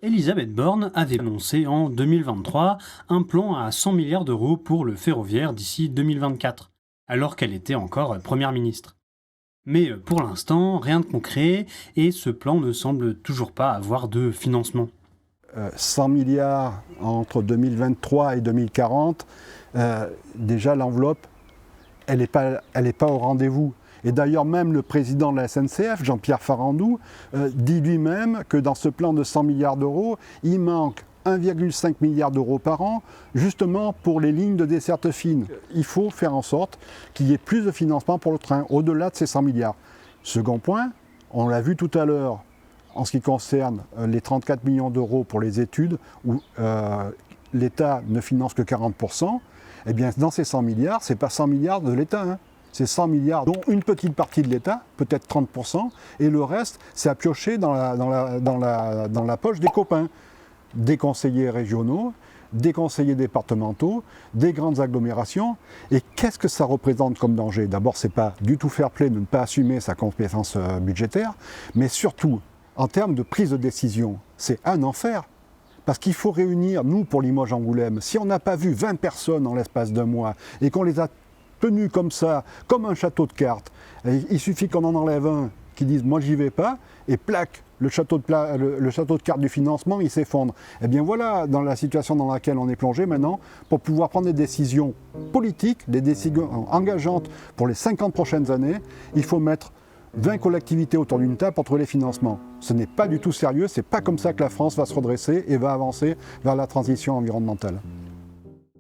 Elisabeth Borne avait annoncé en 2023 un plan à 100 milliards d'euros pour le ferroviaire d'ici 2024, alors qu'elle était encore Première ministre. Mais pour l'instant, rien de concret et ce plan ne semble toujours pas avoir de financement. 100 milliards entre 2023 et 2040, déjà l'enveloppe, elle n'est pas au rendez-vous. Et d'ailleurs même le président de la SNCF, Jean-Pierre Farandou, dit lui-même que dans ce plan de 100 milliards d'euros, il manque 1,5 milliard d'euros par an, justement pour les lignes de desserte fine. Il faut faire en sorte qu'il y ait plus de financement pour le train, au-delà de ces 100 milliards. Second point, on l'a vu tout à l'heure, en ce qui concerne les 34 millions d'euros pour les études, où l'État ne finance que 40%, eh bien dans ces 100 milliards, ce n'est pas 100 milliards de l'État, hein. C'est 100 milliards, dont une petite partie de l'État, peut-être 30%, et le reste, c'est à piocher dans la poche des copains, des conseillers régionaux, des conseillers départementaux, des grandes agglomérations. Et qu'est-ce que ça représente comme danger? D'abord, ce n'est pas du tout fair play de ne pas assumer sa compétence budgétaire, mais surtout, en termes de prise de décision, c'est un enfer. Parce qu'il faut réunir, nous, pour Limoges-Angoulême, si on n'a pas vu 20 personnes en l'espace d'un mois, et qu'on les a tenus comme ça, comme un château de cartes, il suffit qu'on en enlève un qui dise « moi j'y vais pas », et plaque, le château de cartes du financement, il s'effondre. Et bien voilà dans la situation dans laquelle on est plongé maintenant, pour pouvoir prendre des décisions politiques, des décisions engageantes pour les 50 prochaines années, il faut mettre 20 collectivités autour d'une table pour trouver les financements. Ce n'est pas du tout sérieux, c'est pas comme ça que la France va se redresser et va avancer vers la transition environnementale.